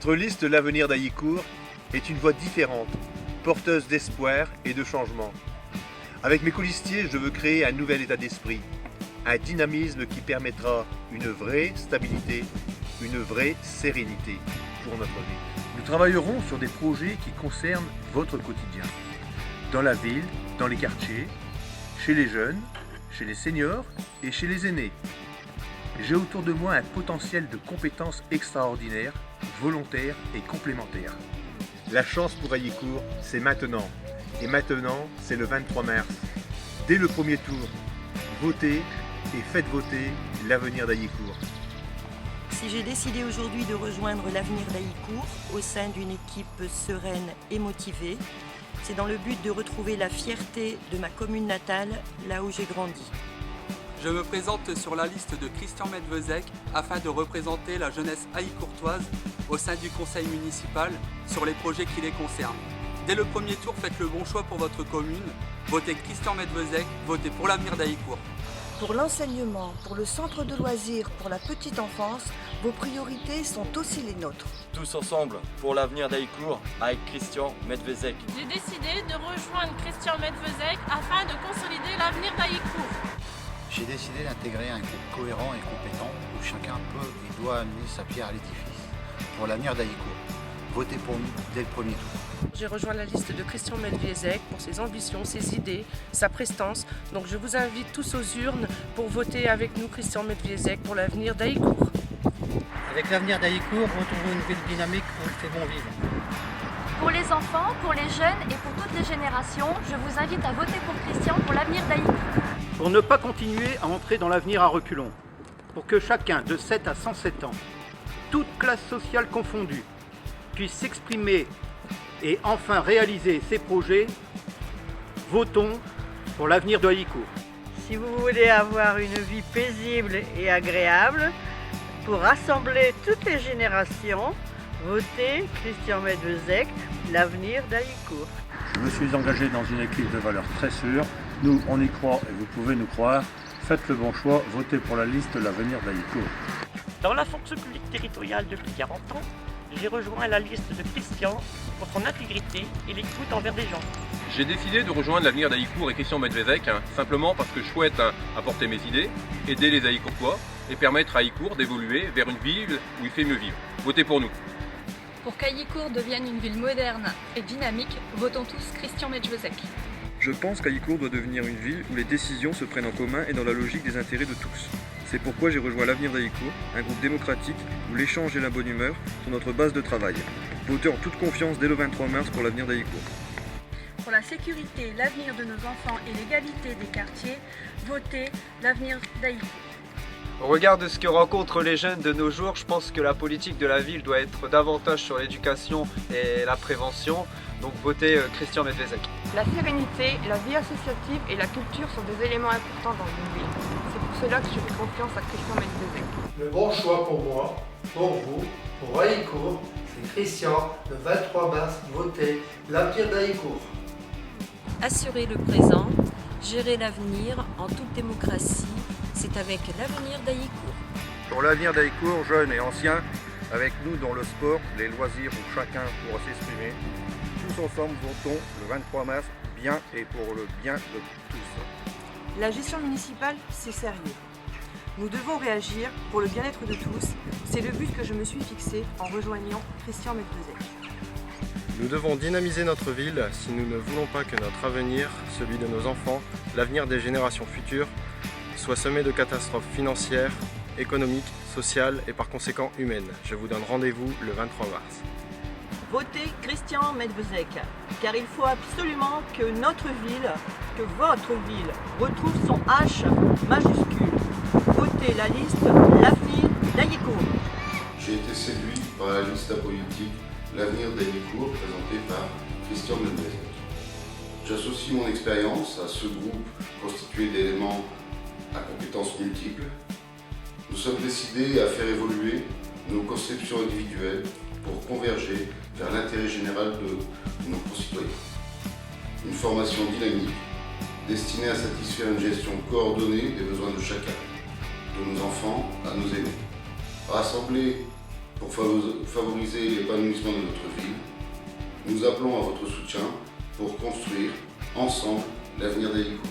Notre liste L'Avenir d'Haïcourt est une voie différente, porteuse d'espoir et de changement. Avec mes colistiers, je veux créer un nouvel état d'esprit, un dynamisme qui permettra une vraie stabilité, une vraie sérénité pour notre ville. Nous travaillerons sur des projets qui concernent votre quotidien, dans la ville, dans les quartiers, chez les jeunes, chez les seniors et chez les aînés. J'ai autour de moi un potentiel de compétences extraordinaires, volontaires et complémentaires. La chance pour Haïcourt, c'est maintenant. Et maintenant, c'est le 23 mars. Dès le premier tour, votez et faites voter l'avenir d'Haïcourt. Si j'ai décidé aujourd'hui de rejoindre l'avenir d'Haïcourt au sein d'une équipe sereine et motivée, c'est dans le but de retrouver la fierté de ma commune natale, là où j'ai grandi. Je me présente sur la liste de Christian Medvezec afin de représenter la jeunesse haïcourtoise au sein du conseil municipal sur les projets qui les concernent. Dès le premier tour, faites le bon choix pour votre commune. Votez Christian Medvezec, votez pour l'avenir d'Haïcourt. Pour l'enseignement, pour le centre de loisirs, pour la petite enfance, vos priorités sont aussi les nôtres. Tous ensemble pour l'avenir d'Haïcourt avec Christian Medvezec. J'ai décidé de rejoindre Christian Medvezec afin de consolider l'avenir d'Haïcourt. J'ai décidé d'intégrer un groupe cohérent et compétent où chacun peut et doit amener sa pierre à l'édifice. Pour l'avenir d'Haïcourt, votez pour nous dès le premier tour. J'ai rejoint la liste de Christian Medvezec pour ses ambitions, ses idées, sa prestance. Donc je vous invite tous aux urnes pour voter avec nous Christian Medvezec pour l'avenir d'Haïcourt. Avec l'avenir d'Haïcourt, retrouvons une ville dynamique où il fait bon vivre. Pour les enfants, pour les jeunes et pour toutes les générations, je vous invite à voter pour Christian pour l'avenir d'Haïcourt. Pour ne pas continuer à entrer dans l'avenir à reculons, pour que chacun de 7 à 107 ans, toute classe sociale confondue, puisse s'exprimer et enfin réaliser ses projets, votons pour l'avenir de Haïcourt. Si vous voulez avoir une vie paisible et agréable, pour rassembler toutes les générations, votez Christian Medvezec, l'avenir d'Haïcourt. Je me suis engagé dans une équipe de valeurs très sûre. Nous, on y croit et vous pouvez nous croire. Faites le bon choix, votez pour la liste L'avenir d'Haïcourt. Dans la fonction publique territoriale depuis 40 ans, j'ai rejoint la liste de Christian pour son intégrité et l'écoute envers des gens. J'ai décidé de rejoindre l'avenir d'Haïcourt et Christian Medvezec simplement parce que je souhaite apporter mes idées, aider les Haïcourtois et permettre à Haïcourt d'évoluer vers une ville où il fait mieux vivre. Votez pour nous. Pour qu'Haïcourt devienne une ville moderne et dynamique, votons tous Christian Medvezec. Je pense qu'Haïcourt doit devenir une ville où les décisions se prennent en commun et dans la logique des intérêts de tous. C'est pourquoi j'ai rejoint l'avenir d'Haïcourt, un groupe démocratique où l'échange et la bonne humeur sont notre base de travail. Votez en toute confiance dès le 23 mars pour l'avenir d'Haïcourt. Pour la sécurité, l'avenir de nos enfants et l'égalité des quartiers, votez l'avenir d'Haïcourt. Au regard de ce que rencontrent les jeunes de nos jours, je pense que la politique de la ville doit être davantage sur l'éducation et la prévention. Donc votez Christian Medvezec. La sérénité, la vie associative et la culture sont des éléments importants dans une ville. C'est pour cela que je fais confiance à Christian Medvezec. Le bon choix pour moi, pour vous, pour Haïcourt, c'est Christian. Le 23 mars, votez l'avenir d'Haïcourt. Assurer le présent, gérer l'avenir en toute démocratie, c'est avec l'avenir d'Haïcourt. Pour l'avenir d'Haïcourt, jeunes et anciens, avec nous dans le sport, les loisirs où chacun pourra s'exprimer. Tous ensemble votons le 23 mars, bien et pour le bien de tous. La gestion municipale, c'est sérieux. Nous devons réagir pour le bien-être de tous. C'est le but que je me suis fixé en rejoignant Christian Medvezec. Nous devons dynamiser notre ville si nous ne voulons pas que notre avenir, celui de nos enfants, l'avenir des générations futures, soit semé de catastrophes financières, économiques, sociales et par conséquent humaines. Je vous donne rendez-vous le 23 mars. Votez Christian Medvezec, car il faut absolument que notre ville, que votre ville, retrouve son H majuscule. Votez la liste L'avenir d'Haïcourt. J'ai été séduit par la liste politique L'avenir d'Haïcourt présentée par Christian Medvezec. J'associe mon expérience à ce groupe constitué d'éléments à compétences multiples. Nous sommes décidés à faire évoluer nos conceptions individuelles pour converger vers l'intérêt général de nos concitoyens. Une formation dynamique destinée à satisfaire une gestion coordonnée des besoins de chacun, de nos enfants à nos aînés. Rassemblés pour favoriser l'épanouissement de notre ville. Nous appelons à votre soutien pour construire ensemble l'avenir d'Halicourt.